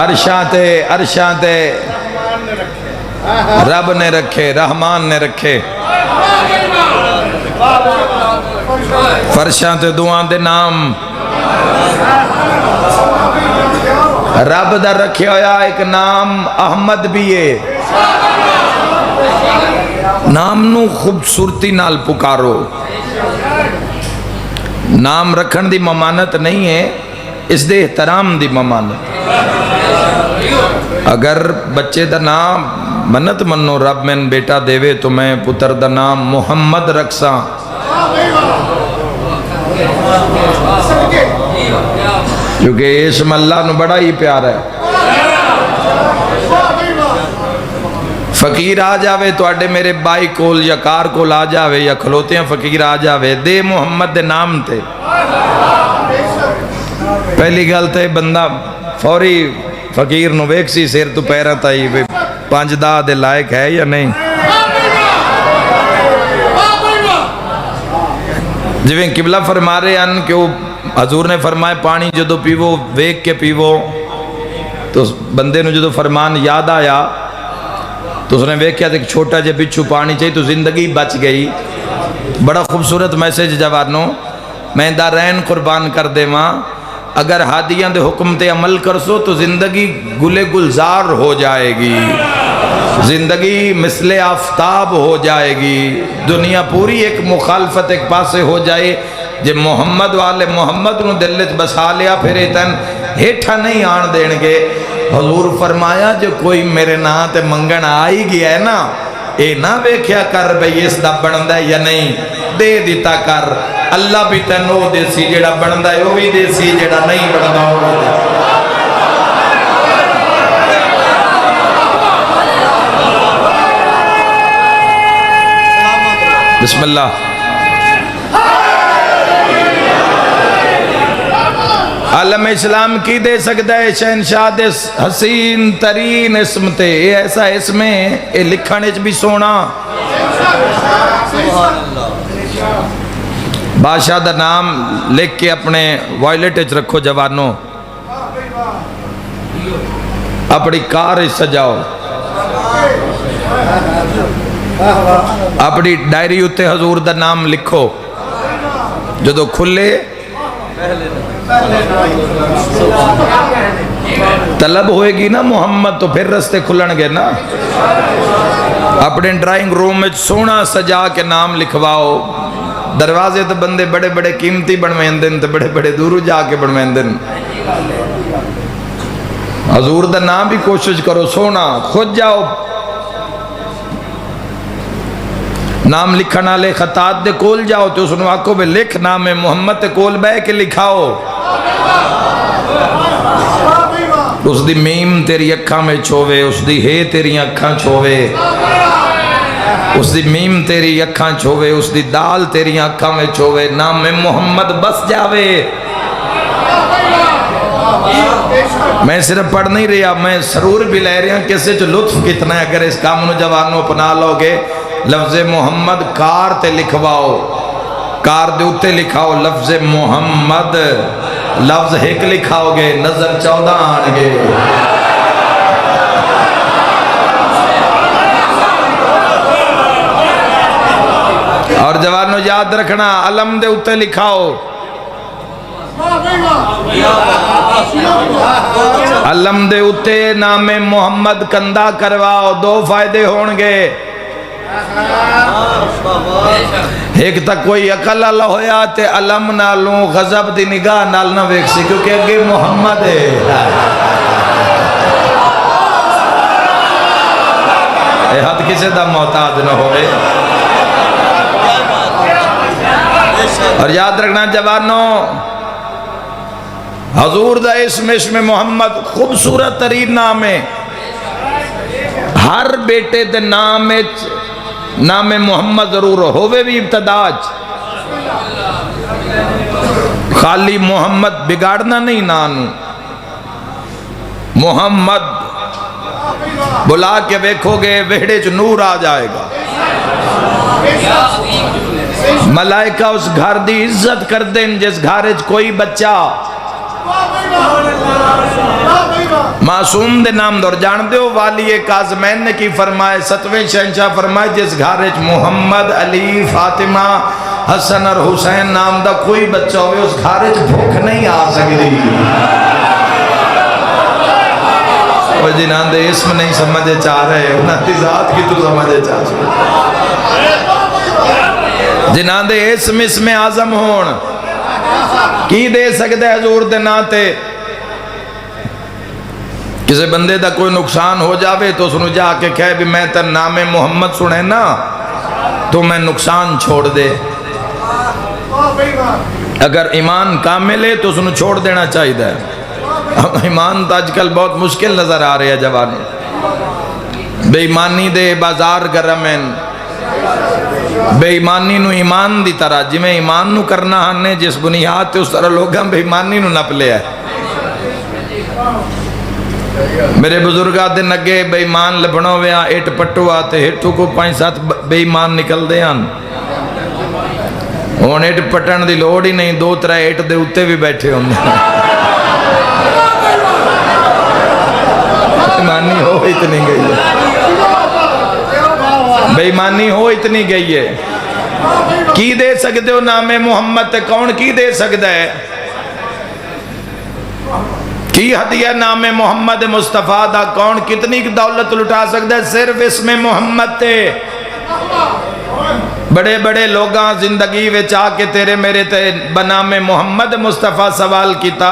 अरशां ते रब ने रखे, रहमान ने रखे। फरशां ते दुआ दे नाम रब दा रखे होया एक नाम अहमद भी है। नाम नू खूबसूरती नाल पुकारो। नाम रखन दी ममानत नहीं है, इस दे एहतराम दी ममानत। अगर बच्चे दा नाम मन्नत मनो रब मैन बेटा देवे तो मैं पुत्र दा नाम मुहम्मद रखसा। क्योंकि इसम अल्लाह नू बड़ा ही प्यार है। फकीर आ जावे तुहाडे मेरे बाई कोल या कार कोल आ जावे या खलोतियां फकीर आ जावे दे मुहम्मद दे नाम ते, पहली गल तो बंदा फौरी फकीर नू वेख सी सिर तू पैर ताई वे 5 दा दे लायक है या नहीं। जिवें किबला फरमा रहे हैं कि हजूर ने फरमाए पानी जो पीवो वेख के पीवो, तो बंदे नू जो फरमान याद आया तो उसने वेख्या एक छोटा जे पिछू पानी चाहिए तो जिंदगी बच गई। बड़ा खूबसूरत मैसेज जवानों, मैं दा रैन कुर्बान कर देवा। अगर हादियां दे हुक्म ते अमल करसो तो जिंदगी गुले गुलजार हो जाएगी, जिंदगी मिसले आफ्ताब हो जाएगी। दुनिया पूरी एक मुखालफत एक पासे हो जाए। जे मोहम्मद वाले मोहम्मद नू दिल च बसा लिया फिर तन हेठा नहीं आन देंगे। हजूर फरमाया जो कोई मेरे ना ते मंगण आ ही गया है ना, ये ना वेख्या कर बई इसदा बनदा या नहीं, दे दिता कर। अल्लाह भी तेन वो देसी जेड़ा बनदा है, वो भी देसी जेड़ा नहीं बनदा वो भी देसी। बिस्मिल्लाह। आलम इस्लाम की दे सकता है शहनशाह दे हसीन तरीन इसम ते, ऐसा इसमें ये लिखण भी सोना। बादशाह दा नाम लिख के अपने वॉयलेट च रखो जवानों, अपनी कार सजाओ, अपनी डायरी उत्ते हजूर दा नाम लिखो। जो खुले तलब होएगी ना मोहम्मद तो फिर रस्ते खुलणगे ना। अपने ड्राइंग रूम में सोना सजा के नाम लिखवाओ। दरवाजे तो बंदे बड़े बड़े कीमती बनवाते हैं तो बड़े बड़े दूर जाके बनवाते हैं। हजूर दा नाम भी कोशिश करो सोना, खुद जाओ। नाम लिखण वाले खतात दे कोल जाओ तो उसने आखो भी लिख नाम है मुहम्मद ते कोल बह के लिखाओ। उसदी मीम तेरी अखा में छोवे, उसदी हे तेरी अखा छोवे, उसदी मीम तेरी अखा छोवे, उसदी दाल तेरी अखा में छोवे। नाम में मोहम्मद बस जावे। मैं सिर्फ पढ़ नहीं रहा, मैं सरूर भी ले रहा किसे च लुत्फ कितना है। अगर इस काम नू जवानों अपना लोगे, लफ्ज़ मोहम्मद कार ते लिखवाओ, कार दे उत्ते लिखाओ लफ्ज़ मोहम्मद, लफ्ज़ एक लिखाओगे नजर 14 आएंगे। और जवानों याद रखना अलम दे उत्ते लिखाओ, अलम दे उत्ते नामे मोहम्मद कंधा करवाओ। 2 फायदे होंगे। एक तक कोई अकल वाला होया ते अलम नालों गजब दी निगाह नाल ना वेख सी, क्योंकि अगे मोहम्मद है। हद किसी का मोहताज न होवे। और याद रखना जवानों, हजूर दा इसमें मोहम्मद खूबसूरत तरीन नाम है। हर बेटे दे नाम नाम मोहम्मद जरूर होवे भी इब्तदाज। खाली मोहम्मद बिगाड़ना नहीं, नाम मोहम्मद बुला के देखोगे वेड़े च नूर आ जाएगा। मलाइका उस घर की इज्जत कर दें जिस घर च कोई बच्चा मासूम दे नाम दौर जान दो वाली काज़मैन ने की फरमाए, सतवें शहंशाह फरमाए जिस घर च मुहम्मद अली फातिमा हसन और हुसैन नाम का कोई बच्चा हो उस घर च भुख नहीं आ सकती। जिन्हों के इसम नहीं समझे चाह रहे उन्होंने जात की तू समझे चाह, जिन्हों के इसम इसमें आजम होन की दे सकता है हजूर दे नां ते। किसी बंदे का कोई नुकसान हो जाए तो उसको जाके कह भी मैं तेरा नामे मुहम्मद सुने ना तो मैं नुकसान छोड़ दे। अगर ईमान कामिल है तो उसको छोड़ देना चाहिए। अब ईमान तो अजकल बहुत मुश्किल नजर आ रहा है जवानों। बेईमानी दे बाजार गरम हैं, बेईमानी नू ईमान की तरह जिमें ईमान नू करना हने जिस बुनियाद ते उस तरह लोगों बेईमानी नू नप लिया। मेरे बुजुर्ग दिन अगे बेईमान लभणो व्या इट पटुआ ते हेठू को 5-7 बेईमान निकलते हैं। हुण इट पटन की लोड़ ही नहीं, 2-3 इट दे उत्ते भी बैठे होंगे। बेईमानी हो इतनी गई है, बेईमानी हो इतनी गई है। की दे सकते हो नामे मुहम्मद ते कौन की दे सकता है? की हदिया नामे मुहम्मद मुस्तफा दा कौन कितनी दौलत लुटा सकता है? सिर्फ इसमें मुहम्मद ते बड़े बड़े लोग जिंदगी में आके तेरे मेरे ते बनामे मुहम्मद मुस्तफा सवाल किया,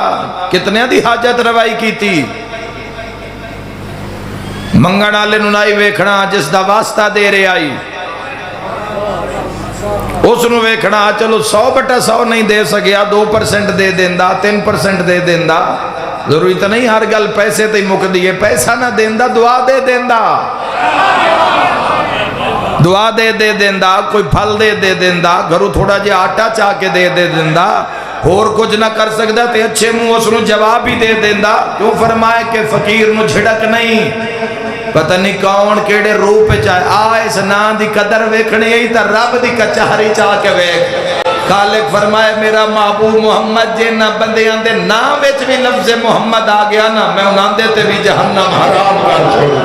कितने दी हाजत रवाई की थी। मंगण वाले नहीं वेखना जिसका वास्ता दे रहे आई उसनू वेखना। चलो 100/100 नहीं दे सकिया, 2% दे देंदा, 3% दे देंदा। जरूरी तो नहीं हर गल पैसे ते मुकदी है। पैसा ना देंदा दुआ दे देंदा, दुआ दे देंदा, कोई फल दे देंदा, घरों थोड़ा जिहा आटा चाह के दे देंदा, होर कुछ ना कर सकता तो अच्छे मुंह उसनू जवाब ही दे देंदा। क्यों फरमाया कि फकीर नू झिड़क नहीं, पता नहीं कौन केड़े रूप चाहे आ इस नां दी कदर वेखनी ही तो रब दी कचहरी चाह के वेख। खालिक फरमाए मेरा महबूब मुहम्मद जिन्हां बंदियां दे नाम विच भी लफ्ज़ मुहम्मद आ गया ना मैं उन्हां दे ते भी जहन्नम हराम कर छोड़ू।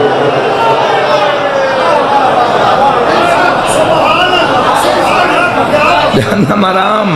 जहन्नम हराम